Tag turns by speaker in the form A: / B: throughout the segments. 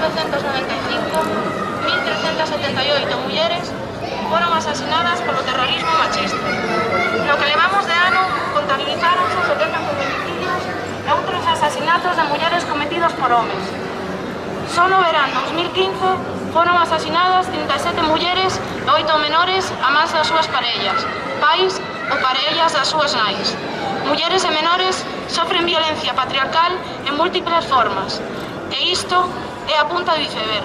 A: 1995, 1.378 mulleres foron asasinadas polo terrorismo machista. No que levamos de ano, contabilizáronse 70 feminicidios e outros asasinatos de mulleres cometidos por homes. Só no verán 2015 foron asasinadas 37 mulleres e 8 menores a mans das súas parellas, pais ou parellas das súas nais. Mulleres e menores sofren violencia patriarcal en múltiples formas, e isto é a punta do iceberg.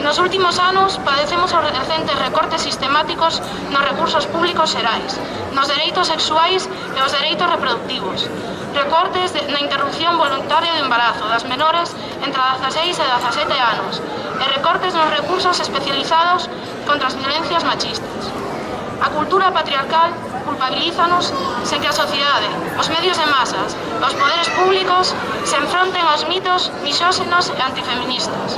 A: Nos últimos anos padecemos os recentes recortes sistemáticos nos recursos públicos xerais, nos dereitos sexuais e os dereitos reproductivos, recortes na interrupción voluntaria do embarazo das menores entre 16 e 17 anos e recortes nos recursos especializados contra as violencias machistas. A cultura patriarcal culpabilízanos sen que a sociedade, os medios de masas e os poderes públicos se enfronten aos mitos misóxinos e antifeministas.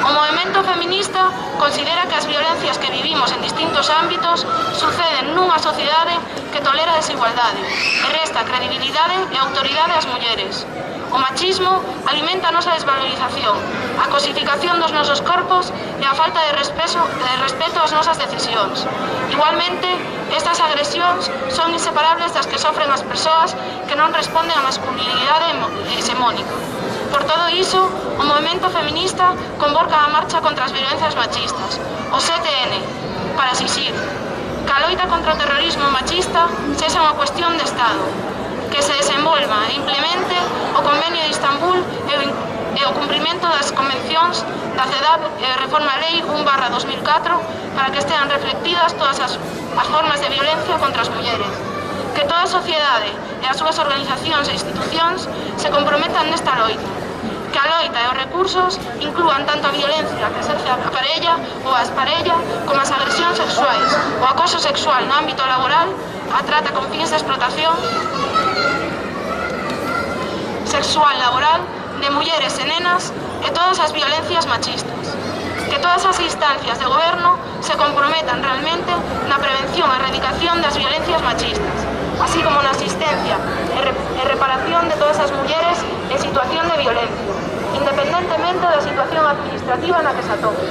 A: O movemento feminista considera que as violencias que vivimos en distintos ámbitos suceden nunha sociedade que tolera a desigualdade e resta credibilidade e autoridade ás mulleres. O machismo alimenta a nosa desvalorización, a cosificación dos nosos corpos e a falta de respeto ás nosas decisións. Igualmente, estas agresións son inseparables das que sofren as persoas que non responden á masculinidade hexemónica. Por todo iso, o movemento feminista convoca a marcha contra as violencias machistas, o 7N, para exixir que a loita contra o terrorismo machista sexa unha cuestión de Estado, que se desenvolva e implemente o Convenio de Istambul e o cumprimento das convencións da CEDAW e a reforma lei 1/2004 para que estean reflectidas todas as formas de violencia contra as mulleres. Que toda a sociedade e as súas organizacións e institucións se comprometan nesta loita. Que a loita e os recursos inclúan tanto a violencia que exerce a parella ou a exparella como as agresións sexuais, o acoso sexual no ámbito laboral, a trata con fins de explotación sexual laboral de mulleres e nenas e todas as violencias machistas. Que todas as instancias de goberno se comprometan realmente na prevención e erradicación das violencias machistas, así como na asistencia e reparación de todas as mulleres en situación de violencia, independentemente da situación administrativa na que se atope.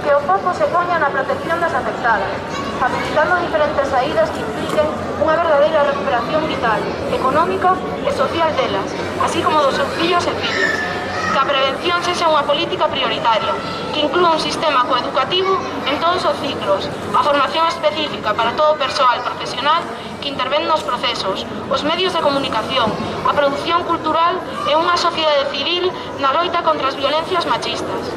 A: Que o foco se poña na protección das afectadas, facilitando diferentes saídas que impliquen unha verdadeira recuperación vital, económica e social delas, así como dos seus fillos e fillas. Que a prevención sexa unha política prioritaria, que inclúa un sistema coeducativo en todos os ciclos, a formación específica para todo o persoal profesional que intervén nos procesos, os medios de comunicación, a produción cultural e unha sociedade civil na loita contra as violencias machistas.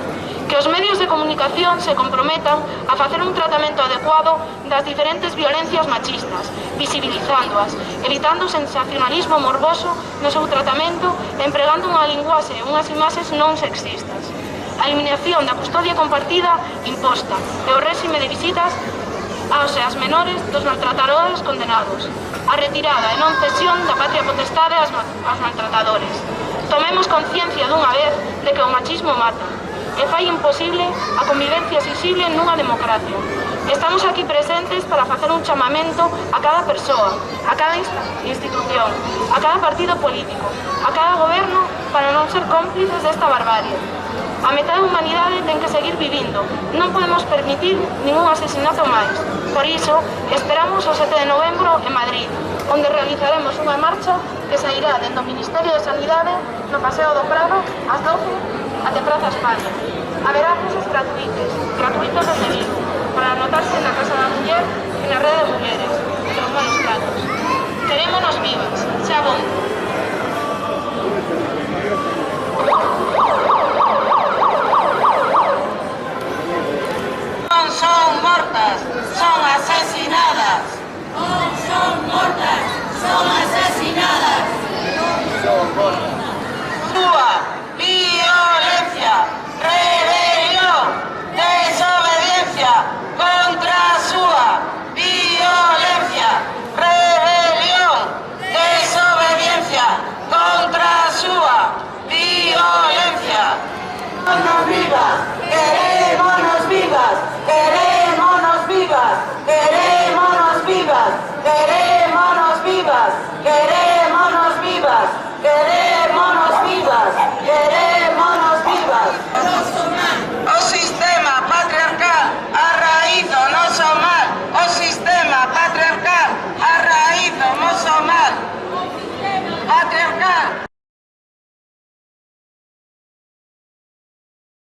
A: Que os medios de comunicación se comprometan a facer un tratamento adecuado das diferentes violencias machistas, visibilizándoas, evitando o sensacionalismo morboso no seu tratamento e empregando unha linguaxe e unhas imaxes non sexistas. A eliminación da custodia compartida imposta e o réxime de visitas aos e as menores dos maltratadores condenados. A retirada e non cesión da patria potestade aos maltratadores. Tomemos conciencia dunha vez de que o machismo mata e fai imposible a convivencia exixible nunha democracia. Estamos aquí presentes para facer un chamamento a cada persoa, a cada institución, a cada partido político, a cada goberno para non ser cómplices desta barbarie. A metade da humanidade ten que seguir vivindo, non podemos permitir ningún asesinato máis. Por iso, esperamos o 7 de novembro en Madrid, onde realizaremos unha marcha que sairá dentro do Ministerio de Sanidade no Paseo do Prado ás 12 até Praza España. Haberá accesos gratuitos desde Vigo, para anotarse na Casa da Muller e na Rede de Mulleres, entre os malos tratos. Querémonos vivas, xa bon.
B: Non son mortas, son asesinadas.
C: Non son mortas, son asesinadas.
B: Son mortas. Súa violencia, rebelión, desobediencia contra a súa violencia, rebelión, patriarcal.